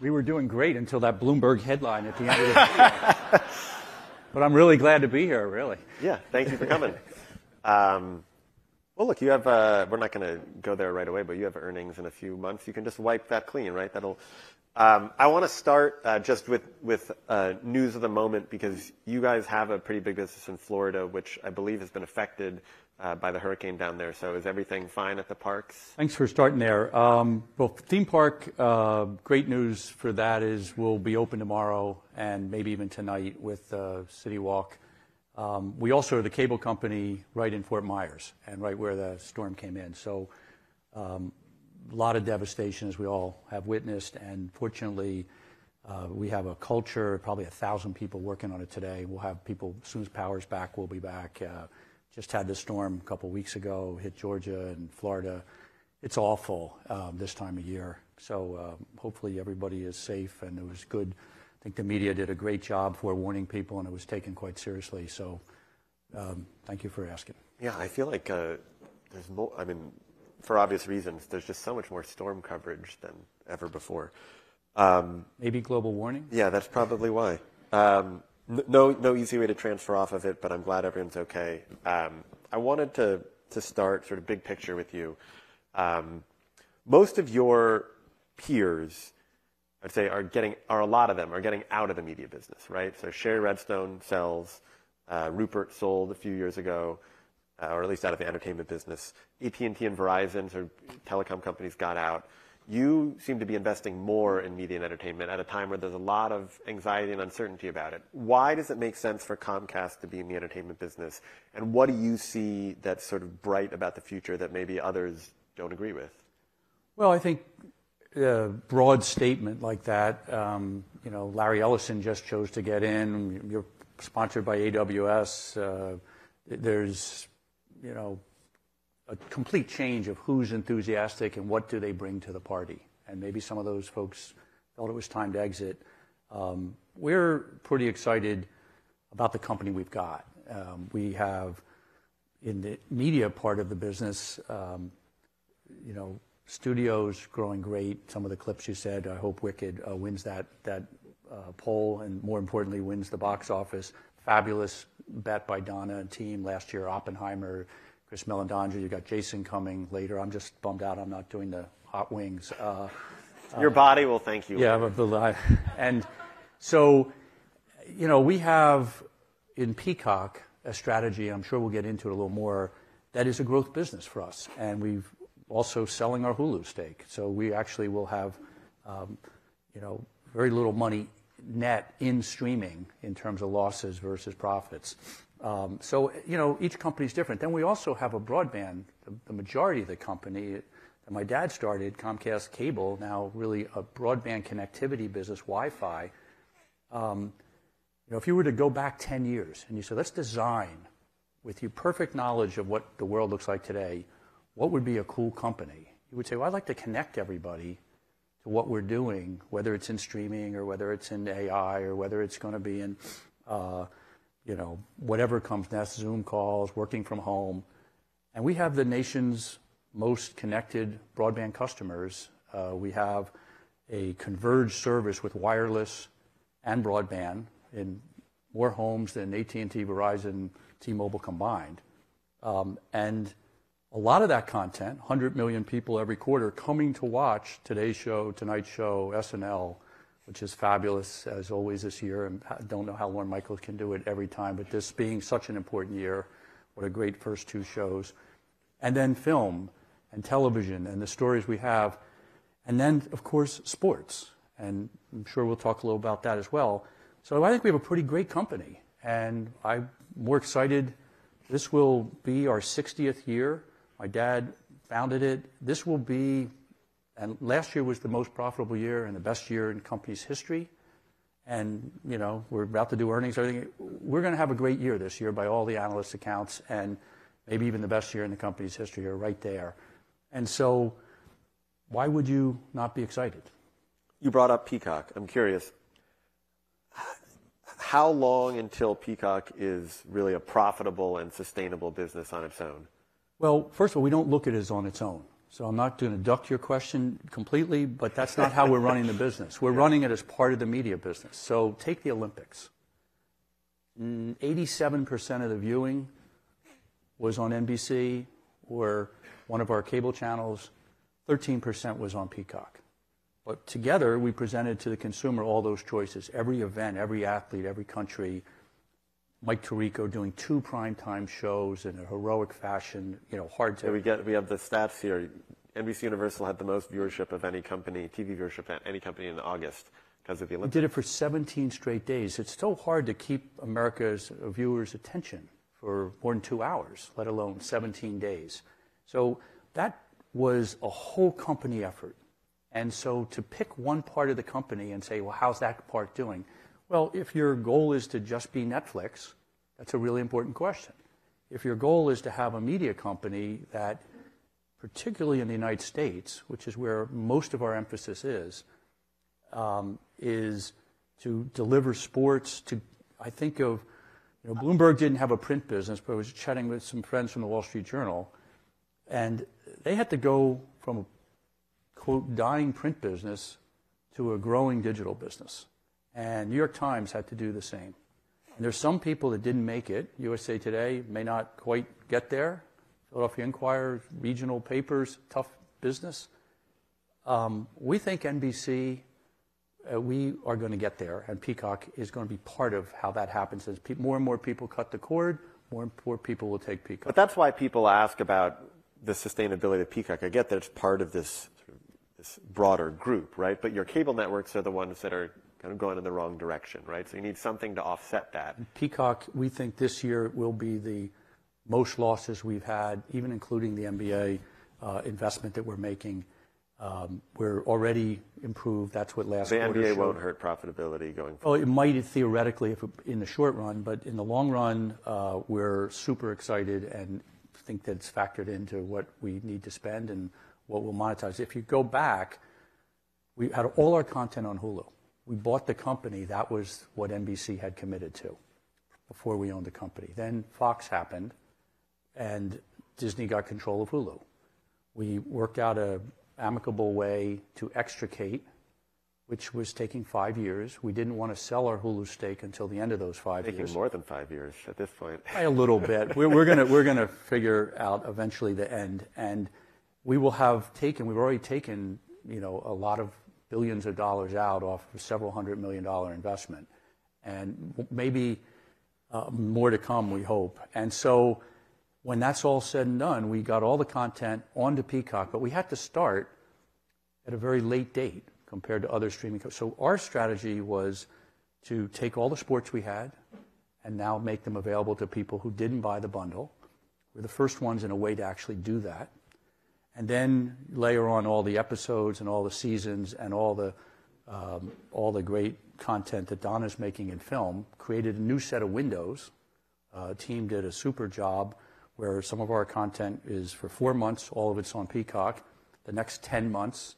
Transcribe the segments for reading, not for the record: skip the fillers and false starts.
We were doing great until that Bloomberg headline at the end of the video. But I'm really glad to be here, really. Yeah, thank you for coming. Well, look, you have, we're not going to go there right away, but you have earnings in a few months. You can just wipe that clean, right? That'll. I want to start just with news of the moment, because you guys have a pretty big business in Florida, which I believe has been affected by the hurricane down there. So is everything fine at the parks? Thanks for starting there. Well, theme park, great news for that is we'll be open tomorrow and maybe even tonight with City Walk. We also are the cable company right in Fort Myers and right where the storm came in. So a lot of devastation, as we all have witnessed. And fortunately, we have a culture, probably 1,000 people working on it today. We'll have people, as soon as power's back, we'll be back. Just had the storm a couple weeks ago, hit Georgia and Florida. It's awful this time of year. So hopefully everybody is safe, and it was good. I think the media did a great job forewarning people, and it was taken quite seriously. So thank you for asking. Yeah, I feel like there's more, I mean, for obvious reasons, there's just so much more storm coverage than ever before. Maybe global warming? Yeah, that's probably why. No easy way to transfer off of it, but I'm glad everyone's okay. I wanted to start sort of big picture with you. Most of your peers, I'd say, a lot of them are getting out of the media business, right? So Sherry Redstone sells, Rupert sold a few years ago, or at least out of the entertainment business. AT&T and Verizon, sort of telecom companies, got out. You seem to be investing more in media and entertainment at a time where there's a lot of anxiety and uncertainty about it. Why does it make sense for Comcast to be in the entertainment business? And what do you see that's sort of bright about the future that maybe others don't agree with? Well, I think a broad statement like that, Larry Ellison just chose to get in. You're sponsored by AWS. There's, a complete change of who's enthusiastic and what do they bring to the party. And maybe some of those folks felt it was time to exit. We're pretty excited about the company we've got. We have, in the media part of the business, studios growing great. Some of the clips you said, I hope Wicked wins that poll, and more importantly, wins the box office. Fabulous bet by Donna and team last year. Oppenheimer, Chris Meledandri, you got Jason coming later. I'm just bummed out I'm not doing the hot wings. Your body will thank you. Yeah, and so, we have in Peacock a strategy, I'm sure we'll get into it a little more, that is a growth business for us. And we've also selling our Hulu stake. So we actually will have, very little money net in streaming in terms of losses versus profits. So, each company's different. Then we also have a broadband. The majority of the company that my dad started, Comcast Cable, now really a broadband connectivity business, Wi-Fi. If you were to go back 10 years and you said, let's design with you perfect knowledge of what the world looks like today, what would be a cool company? You would say, well, I'd like to connect everybody to what we're doing, whether it's in streaming or whether it's in AI or whether it's going to be in whatever comes next, Zoom calls, working from home. And we have the nation's most connected broadband customers. We have a converged service with wireless and broadband in more homes than AT&T, Verizon, T-Mobile combined. And a lot of that content, 100 million people every quarter coming to watch Today's Show, Tonight's Show, SNL, which is fabulous, as always, this year. And I don't know how Lorne Michaels can do it every time, but this being such an important year, what a great first two shows. And then film and television and the stories we have. And then, of course, sports. And I'm sure we'll talk a little about that as well. So I think we have a pretty great company. And I'm more excited. This will be our 60th year. My dad founded it. This will be, and last year was the most profitable year and the best year in the company's history. And, we're about to do earnings. Everything. We're going to have a great year this year by all the analysts' accounts, and maybe even the best year in the company's history are right there. And so why would you not be excited? You brought up Peacock. I'm curious. How long until Peacock is really a profitable and sustainable business on its own? Well, first of all, we don't look at it as on its own. So I'm not going to duck your question completely, but that's not how we're running the business. We're running it as part of the media business. So take the Olympics. 87% of the viewing was on NBC or one of our cable channels. 13% was on Peacock. But together, we presented to the consumer all those choices. Every event, every athlete, every country. Mike Tirico doing 2 primetime shows in a heroic fashion, hard to... We have the stats here. NBCUniversal had the most viewership of any company, TV viewership at any company in August because of the Olympics. We did it for 17 straight days. It's so hard to keep America's viewers' attention for more than 2 hours, let alone 17 days. So that was a whole company effort. And so to pick one part of the company and say, well, how's that part doing? Well, if your goal is to just be Netflix, that's a really important question. If your goal is to have a media company that, particularly in the United States, which is where most of our emphasis is to deliver sports to, I think of, Bloomberg didn't have a print business, but I was chatting with some friends from the Wall Street Journal, and they had to go from a, quote, dying print business to a growing digital business. And New York Times had to do the same. And there's some people that didn't make it. USA Today may not quite get there. Philadelphia Inquirer, regional papers, tough business. We think NBC, we are going to get there, and Peacock is going to be part of how that happens. As more and more people cut the cord, more and more people will take Peacock. But that's why people ask about the sustainability of Peacock. I get that it's part of this broader group, right? But your cable networks are the ones that are kind of going in the wrong direction, right? So you need something to offset that. Peacock, we think this year will be the most losses we've had, even including the NBA investment that we're making. We're already improved. That's what last quarter showed. The NBA won't hurt profitability going forward. Well, it might theoretically in the short run, but in the long run, we're super excited and think that it's factored into what we need to spend and what we'll monetize. If you go back, we had all our content on Hulu. We bought the company. That was what NBC had committed to before we owned the company. Then Fox happened, and Disney got control of Hulu. We worked out an amicable way to extricate, which was taking 5 years. We didn't want to sell our Hulu stake until the end of those 5 years. Taking more than 5 years at this point. By a little bit. We're gonna figure out eventually the end, and we will have taken. We've already taken, a lot of billions of dollars out off of several $100 million investment, and maybe more to come, we hope. And so when that's all said and done, we got all the content onto Peacock, but we had to start at a very late date compared to other streaming. So our strategy was to take all the sports we had and now make them available to people who didn't buy the bundle. We're the first ones in a way to actually do that. And then layer on all the episodes and all the seasons and all the great content that Donna's making in film, created a new set of windows. Team did a super job where some of our content is for 4 months, all of it's on Peacock. The next 10 months,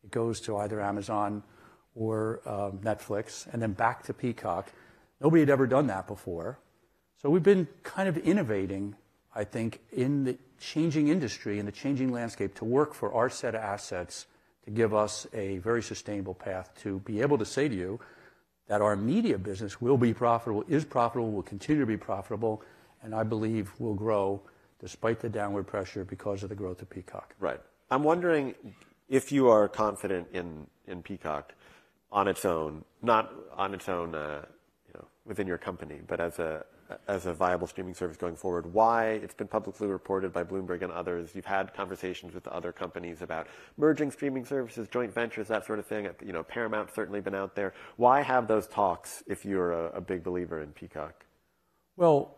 it goes to either Amazon or Netflix, and then back to Peacock. Nobody had ever done that before. So we've been kind of innovating, I think, in the changing industry and the changing landscape to work for our set of assets to give us a very sustainable path to be able to say to you that our media business will be profitable, is profitable, will continue to be profitable, and I believe will grow despite the downward pressure because of the growth of Peacock. Right. I'm wondering if you are confident in Peacock on its own, not on its own, within your company, but as a viable streaming service going forward. Why? It's been publicly reported by Bloomberg and others. You've had conversations with other companies about merging streaming services, joint ventures, that sort of thing. Paramount's certainly been out there. Why have those talks if you're a big believer in Peacock? Well,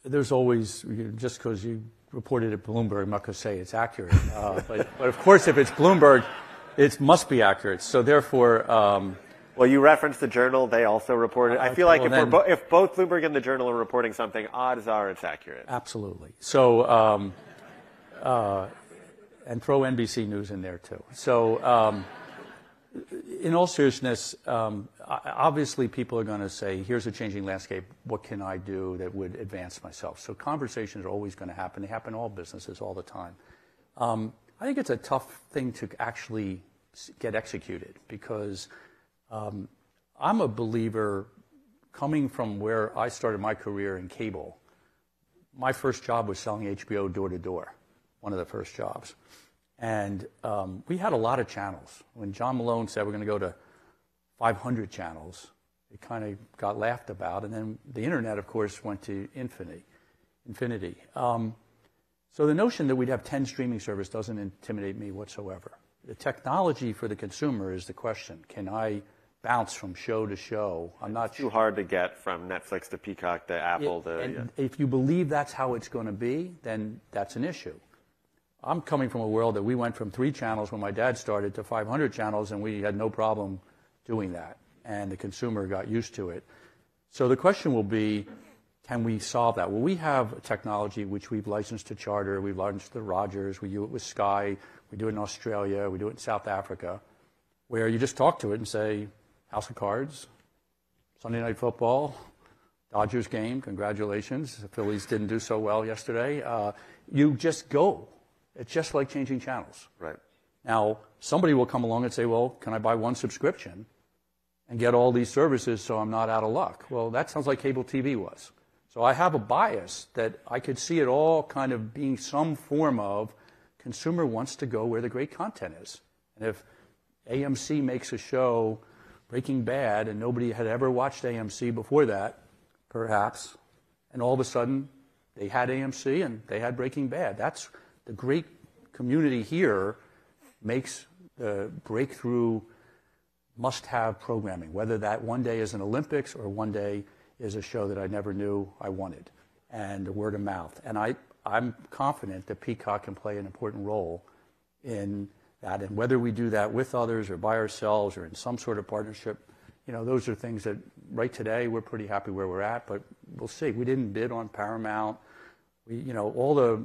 there's always, just because you reported at Bloomberg, I'm not going to say it's accurate. But of course, if it's Bloomberg, it must be accurate. So therefore... Well, you referenced the Journal. They also reported. I feel like if both Bloomberg and the Journal are reporting something, odds are it's accurate. Absolutely. So, and throw NBC News in there too. So, in all seriousness, obviously people are going to say, here's a changing landscape. What can I do that would advance myself? So conversations are always going to happen. They happen in all businesses all the time. I think it's a tough thing to actually get executed because I'm a believer, coming from where I started my career in cable. My first job was selling HBO door to door, one of the first jobs. And we had a lot of channels. When John Malone said we're going to go to 500 channels, it kind of got laughed about. And then the internet, of course, went to infinity. So the notion that we'd have 10 streaming services doesn't intimidate me whatsoever. The technology for the consumer is the question. Can I bounce from show to show? I'm not too hard to get from Netflix to Peacock to Apple to... If you believe that's how it's going to be, then that's an issue. I'm coming from a world that we went from 3 channels when my dad started to 500 channels, and we had no problem doing that. And the consumer got used to it. So the question will be, can we solve that? Well, we have technology which we've licensed to Charter, we've licensed to Rogers, we do it with Sky, we do it in Australia, we do it in South Africa, where you just talk to it and say, House of Cards, Sunday Night Football, Dodgers game, congratulations. The Phillies didn't do so well yesterday. You just go. It's just like changing channels. Right. Now, somebody will come along and say, well, can I buy one subscription and get all these services so I'm not out of luck? Well, that sounds like cable TV was. So I have a bias that I could see it all kind of being some form of consumer wants to go where the great content is. And if AMC makes a show, Breaking Bad, and nobody had ever watched AMC before that, perhaps, and all of a sudden they had AMC and they had Breaking Bad. That's the great community here makes the breakthrough must-have programming, whether that one day is an Olympics or one day is a show that I never knew I wanted, and word of mouth. And I'm confident that Peacock can play an important role in that. And whether we do that with others or by ourselves or in some sort of partnership, those are things that right today we're pretty happy where we're at, but we'll see. We didn't bid on Paramount. All the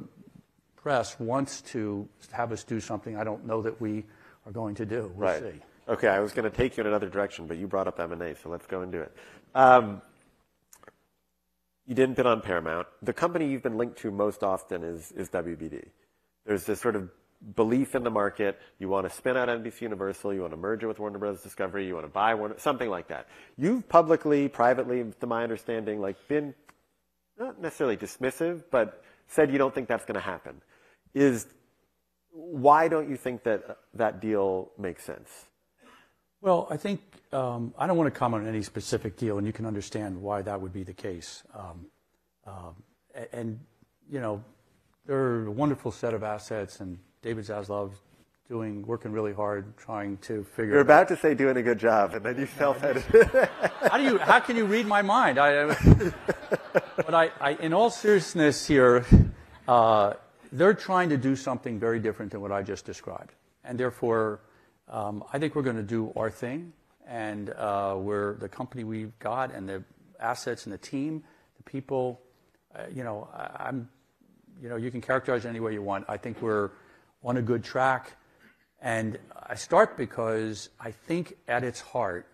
press wants to have us do something I don't know that we are going to do. We'll see. Okay, I was going to take you in another direction, but you brought up M&A, so let's go and do it. You didn't bid on Paramount. The company you've been linked to most often is WBD. There's this sort of belief in the market. You want to spin out NBCUniversal. You want to merge it with Warner Bros. Discovery. You want to buy Warner, something like that. You've publicly, privately, to my understanding, been not necessarily dismissive, but said you don't think that's going to happen. Why don't you think that deal makes sense? Well, I think I don't want to comment on any specific deal, and you can understand why that would be the case. They're a wonderful set of assets, and David Zaslav's working really hard, trying to figure. You're about to say doing a good job, and then you self-edited. How can you read my mind? But in all seriousness here, they're trying to do something very different than what I just described, and therefore. I think we're going to do our thing, and we're the company we've got, and the assets, and the team, the people. You can characterize it any way you want. I think we're on a good track, and I start because I think at its heart,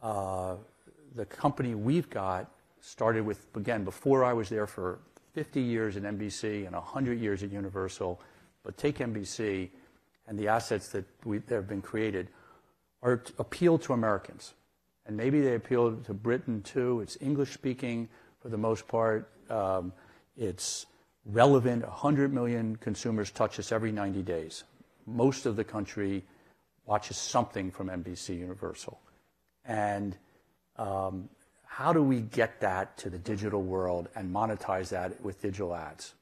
the company we've got started with, again, before I was there for 50 years at NBC and 100 years at Universal, but take NBC. And the assets that have been created are appeal to Americans. And maybe they appeal to Britain, too. It's English-speaking for the most part. It's relevant. 100 million consumers touch us every 90 days. Most of the country watches something from NBC Universal. And how do we get that to the digital world and monetize that with digital ads?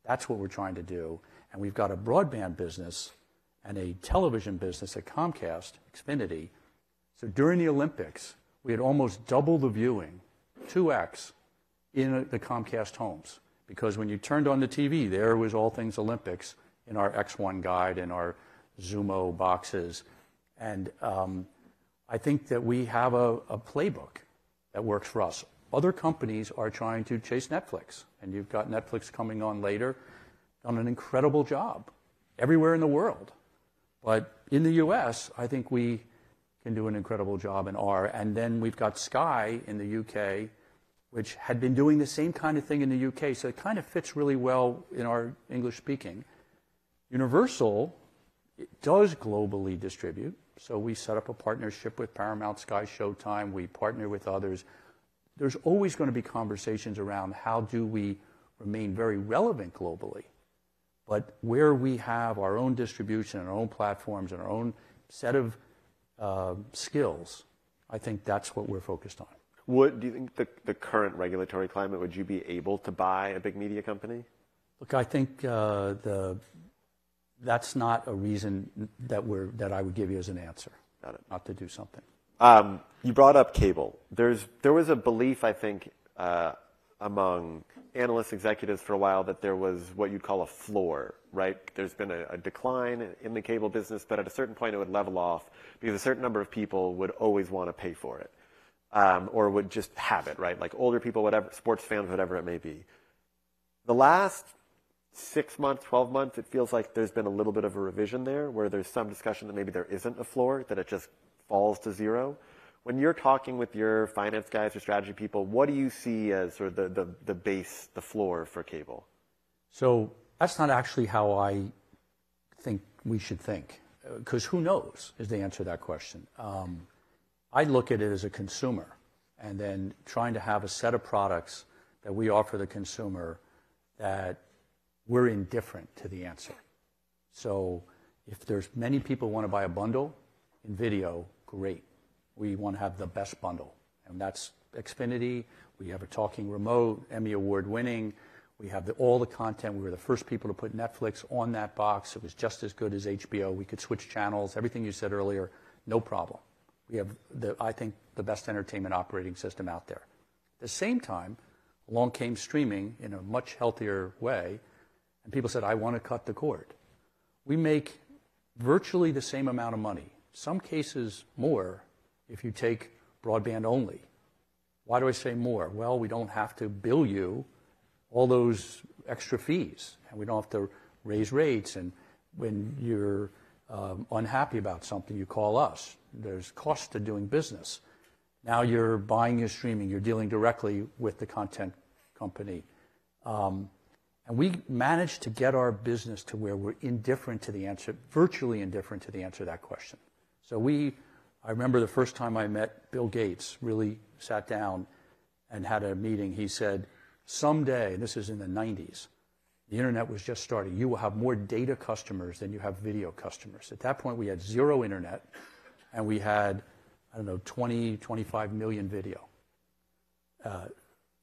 That's what we're trying to do. And we've got a broadband business and a television business at Comcast, Xfinity. So during the Olympics, we had almost double the viewing, 2x, in the Comcast homes. Because when you turned on the TV, there was all things Olympics in our X1 guide and our Zumo boxes. And I think that we have a playbook that works for us. Other companies are trying to chase Netflix. And you've got Netflix coming on later, done an incredible job everywhere in the world. But in the U.S., I think we can do an incredible job and are. And then we've got Sky in the U.K., which had been doing the same kind of thing in the U.K., so it kind of fits really well in our English-speaking. Universal does globally distribute. So we set up a partnership with Paramount, Sky, Showtime. We partner with others. There's always going to be conversations around how do we remain very relevant globally. But where we have our own distribution and our own platforms and our own set of skills, I think that's what we're focused on. Do you think the current regulatory climate, would you be able to buy a big media company? Look, I think that's not a reason that I would give you as an answer. Got it. Not to do something. You brought up cable. There was a belief, I think, among analyst executives for a while that there was what you'd call a floor, right? There's been a decline in the cable business, but at a certain point it would level off because a certain number of people would always want to pay for it, or would just have it, right? Like older people, whatever, sports fans, whatever it may be. The last 6 months, 12 months, it feels like there's been a little bit of a revision there where there's some discussion that maybe there isn't a floor, that it just falls to zero. When you're talking with your finance guys or strategy people, what do you see as sort of the base, the floor for cable? So that's not actually how I think we should think, because who knows is the answer to that question. I look at it as a consumer and then trying to have a set of products that we offer the consumer that we're indifferent to the answer. So if there's many people want to buy a bundle in video, great. We want to have the best bundle, and that's Xfinity. We have a talking remote, Emmy Award winning. We have all the content. We were the first people to put Netflix on that box. It was just as good as HBO. We could switch channels, everything you said earlier, no problem. We have, I think, the best entertainment operating system out there. At the same time, along came streaming in a much healthier way, and people said, I want to cut the cord. We make virtually the same amount of money, some cases more, if you take broadband only. Why do I say more? Well, we don't have to bill you all those extra fees, and we don't have to raise rates, and when you're unhappy about something, you call us. There's cost to doing business. Now you're buying your streaming, you're dealing directly with the content company. And we managed to get our business to where we're indifferent to the answer, virtually indifferent to the answer to that question. So I remember the first time I met Bill Gates, really sat down and had a meeting. He said, someday, this is in the 90s, the internet was just starting. You will have more data customers than you have video customers. At that point, we had zero internet, and we had, 20, 25 million video.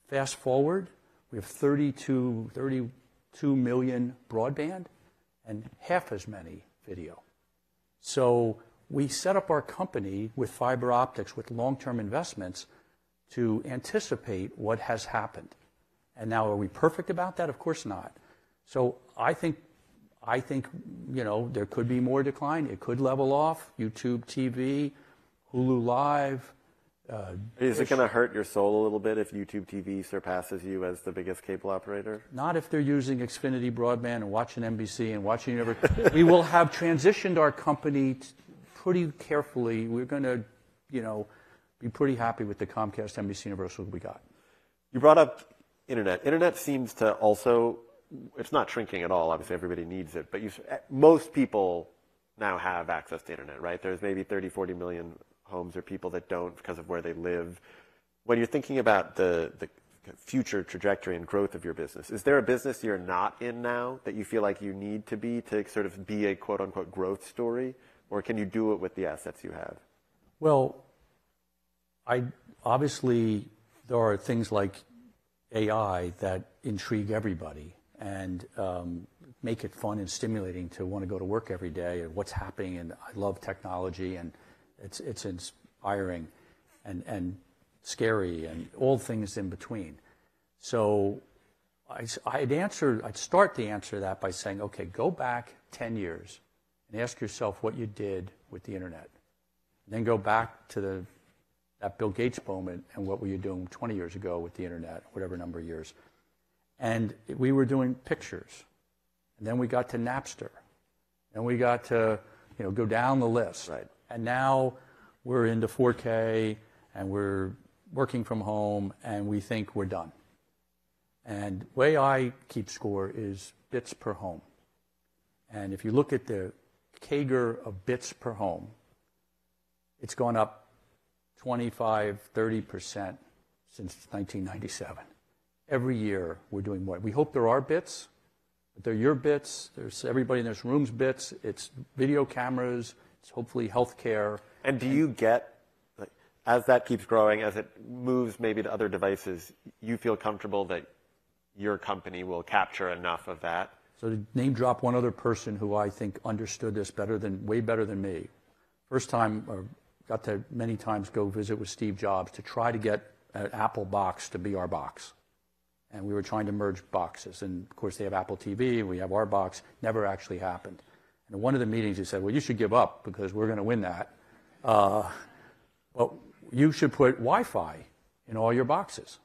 Fast forward, we have 32 million broadband and half as many video. So we set up our company with fiber optics, with long-term investments, to anticipate what has happened. And now, are we perfect about that? Of course not. So I think there could be more decline. It could level off. YouTube TV, Hulu Live. Is it going to hurt your soul a little bit if YouTube TV surpasses you as the biggest cable operator? Not if they're using Xfinity broadband and watching NBC and watching Universal. We will have transitioned our company pretty carefully. We're going to, be pretty happy with the Comcast NBCUniversal we got. You brought up internet. Internet seems to also, it's not shrinking at all. Obviously, everybody needs it. But most people now have access to internet, right? There's maybe 30, 40 million homes or people that don't because of where they live. When you're thinking about the future trajectory and growth of your business, is there a business you're not in now that you feel like you need to be to sort of be a quote-unquote growth story? Or can you do it with the assets you have? Well, obviously, there are things like AI that intrigue everybody and make it fun and stimulating to want to go to work every day and what's happening. And I love technology, and it's inspiring and scary and all things in between. So I'd start to answer that by saying, okay, go back 10 years and ask yourself what you did with the internet. And then go back to that Bill Gates moment and what were you doing 20 years ago with the internet, whatever number of years. And we were doing pictures. And then we got to Napster. And we got to go down the list. Right. And now we're into 4K and we're working from home and we think we're done. And the way I keep score is bits per home. And if you look at the CAGR of bits per home, it's gone up 25, 30% since 1997. Every year we're doing more. We hope there are bits, but they're your bits. There's everybody in this room's bits. It's video cameras. It's hopefully healthcare. And do you get, like, as that keeps growing, as it moves maybe to other devices, you feel comfortable that your company will capture enough of that? So to name drop one other person who I think understood this way better than me. First time, or got to many times go visit with Steve Jobs to try to get an Apple box to be our box. And we were trying to merge boxes. And of course they have Apple TV, we have our box. Never actually happened. And in one of the meetings he said, well, you should give up because we're going to win that. Well, you should put Wi-Fi in all your boxes.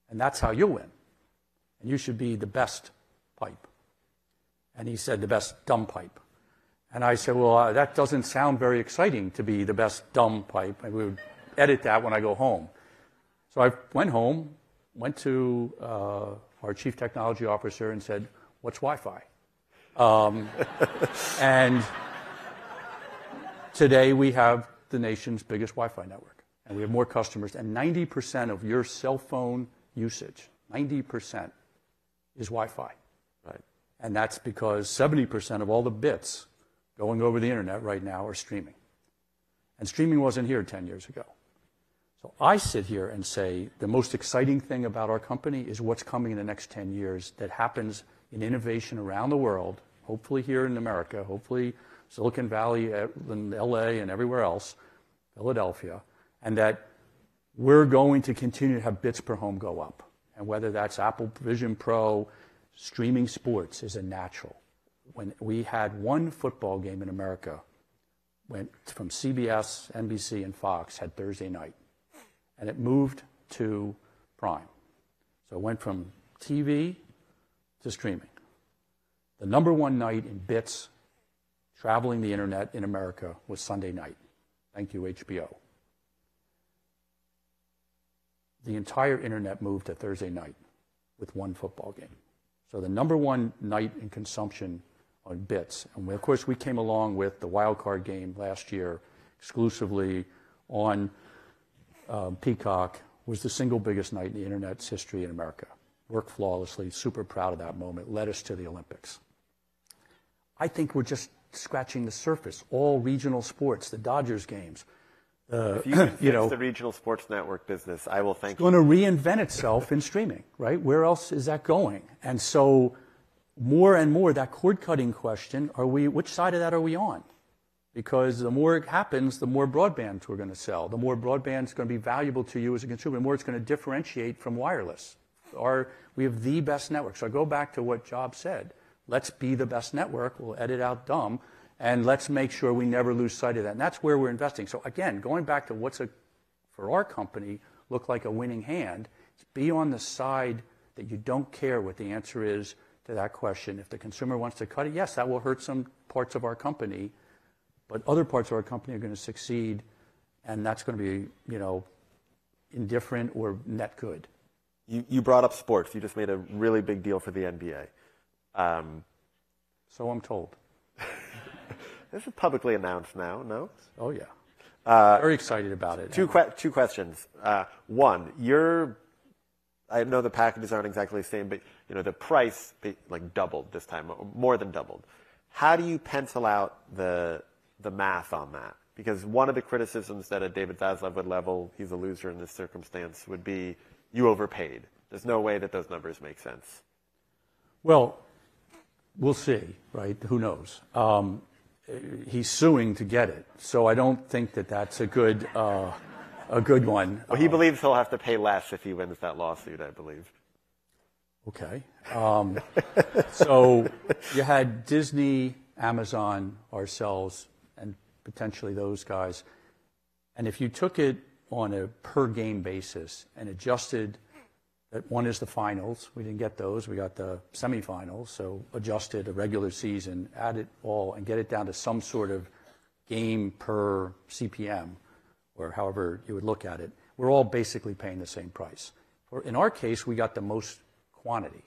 And that's how you'll win. And you should be the best pipe. And he said, the best dumb pipe. And I said, well, that doesn't sound very exciting to be the best dumb pipe. And we would edit that when I go home. So I went home, went to our chief technology officer and said, what's Wi-Fi? And today we have the nation's biggest Wi-Fi network. And we have more customers. And 90% of your cell phone usage, 90% is Wi-Fi. Right. And that's because 70% of all the bits going over the internet right now are streaming. And streaming wasn't here 10 years ago. So I sit here and say the most exciting thing about our company is what's coming in the next 10 years that happens in innovation around the world, hopefully here in America, hopefully Silicon Valley, in LA and everywhere else, Philadelphia, and that we're going to continue to have bits per home go up. And whether that's Apple Vision Pro, streaming sports is a natural. When we had one football game in America, went from CBS, NBC, and Fox, had Thursday night. And it moved to Prime. So it went from TV to streaming. The number one night in bits traveling the internet in America was Sunday night. Thank you, HBO. The entire internet moved to Thursday night with one football game. So the number one night in consumption on bits, and of course we came along with the wild card game last year exclusively on Peacock, was the single biggest night in the internet's history in America. Worked flawlessly, super proud of that moment, led us to the Olympics. I think we're just scratching the surface. All regional sports, the Dodgers games. If you can fix the regional sports network business, I will thank you. It's going to reinvent itself in streaming, right? Where else is that going? And so more and more, that cord-cutting question, which side of that are we on? Because the more it happens, the more broadband we're going to sell. The more broadband is going to be valuable to you as a consumer, the more it's going to differentiate from wireless. We have the best network. So I go back to what Jobs said. Let's be the best network. We'll edit out dumb. And let's make sure we never lose sight of that. And that's where we're investing. So again, going back to for our company, look like a winning hand, it's be on the side that you don't care what the answer is to that question. If the consumer wants to cut it, yes, that will hurt some parts of our company. But other parts of our company are going to succeed, and that's going to be, indifferent or net good. You brought up sports. You just made a really big deal for the NBA. So I'm told. This is publicly announced now, no? Oh, yeah. Very excited about it. Two questions. One, I know the packages aren't exactly the same, but the price doubled this time, more than doubled. How do you pencil out the math on that? Because one of the criticisms that a David Zaslav would level, he's a loser in this circumstance, would be you overpaid. There's no way that those numbers make sense. Well, we'll see, right? Who knows? He's suing to get it, so I don't think that that's a good one. Well, he believes he'll have to pay less if he wins that lawsuit, I believe. Okay. So you had Disney, Amazon, ourselves, and potentially those guys. And if you took it on a per-game basis and adjusted that one is the finals, we didn't get those, we got the semifinals, so adjusted a regular season, add it all, and get it down to some sort of game per CPM, or however you would look at it, we're all basically paying the same price. In our case, we got the most quantity,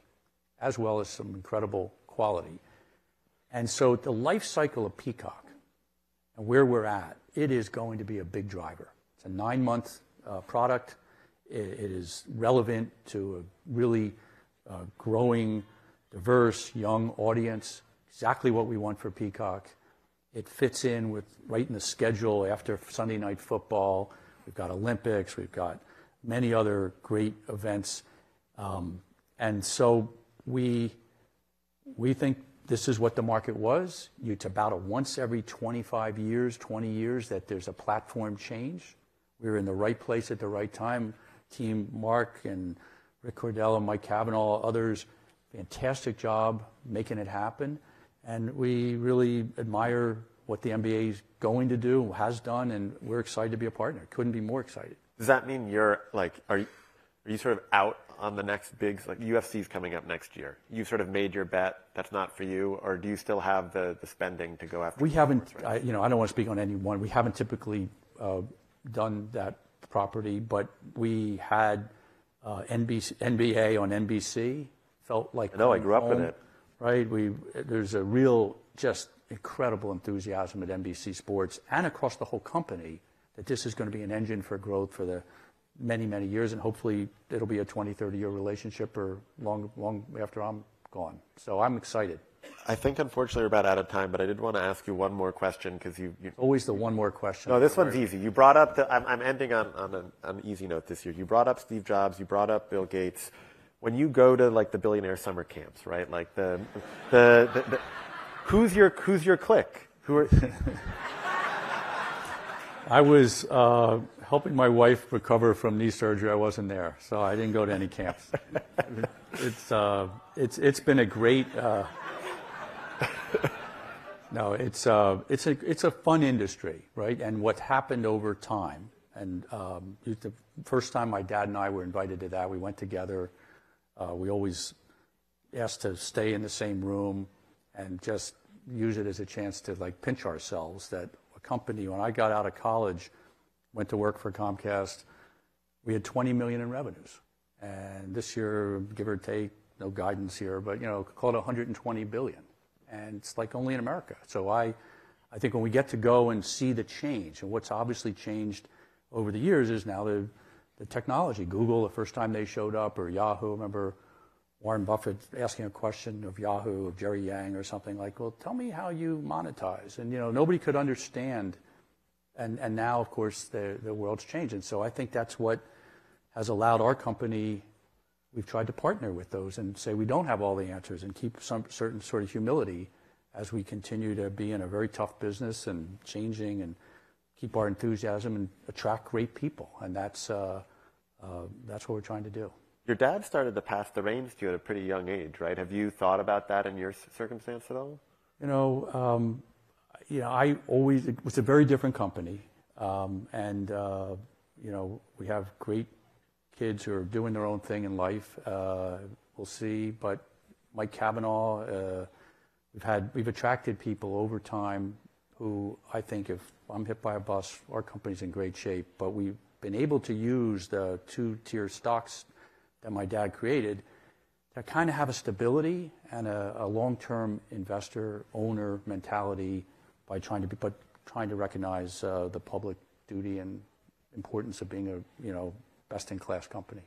as well as some incredible quality. And so the life cycle of Peacock and where we're at, it is going to be a big driver. It's a 9-month product. It is relevant to a really growing, diverse, young audience, exactly what we want for Peacock. It fits in with right in the schedule after Sunday Night Football. We've got Olympics. We've got many other great events. And so we think this is what the market was. It's about a once every 25 years, 20 years that there's a platform change. We were in the right place at the right time. Team Mark and Rick Cordell and Mike Cavanaugh, others, fantastic job making it happen. And we really admire what the NBA is going to do, has done, and we're excited to be a partner. Couldn't be more excited. Does that mean you're like, are you sort of out on the next big, like UFC's coming up next year? You sort of made your bet, that's not for you, or do you still have the spending to go after? We haven't, I don't want to speak on any one. We haven't typically done that property, but we had NBA on NBC. Felt like I know, I grew up with it. Right? There's a real, just incredible enthusiasm at NBC Sports and across the whole company that this is going to be an engine for growth for the many, many years, and hopefully it'll be a 20, 30-year relationship or long after I'm gone. So I'm excited. I think, unfortunately, we're about out of time, but I did want to ask you one more question because you always the one more question. No, this one's easy. You brought up I'm ending on an easy note this year. You brought up Steve Jobs. You brought up Bill Gates. When you go to like the billionaire summer camps, right? Like the who's your clique? Who are? I was helping my wife recover from knee surgery. I wasn't there, so I didn't go to any camps. It's been a great. No, it's a fun industry, right? And what happened over time, and the first time my dad and I were invited to that, we went together. We always asked to stay in the same room and just use it as a chance to like pinch ourselves that a company, when I got out of college, went to work for Comcast, we had 20 million in revenues. And this year, give or take, no guidance here, but call it 120 billion. And it's like only in America. So I think when we get to go and see the change, and what's obviously changed over the years is now the technology. Google, the first time they showed up, or Yahoo. I remember Warren Buffett asking a question of Yahoo, of Jerry Yang or something like, well, tell me how you monetize. And, nobody could understand. And now, of course, the world's changed. And so I think that's what has allowed our company, we've tried to partner with those and say we don't have all the answers and keep some certain sort of humility as we continue to be in a very tough business and changing and keep our enthusiasm and attract great people. And that's what we're trying to do. Your dad started to pass the reins to you at a pretty young age, right? Have you thought about that in your circumstance at all? I always, it was a very different company. We have great kids who are doing their own thing in life. We'll see. But Mike Cavanaugh, we've attracted people over time who I think if I'm hit by a bus, our company's in great shape. But we've been able to use the 2-tier stocks that my dad created to kind of have a stability and a long-term investor owner mentality by trying to recognize the public duty and importance of being a best-in-class company.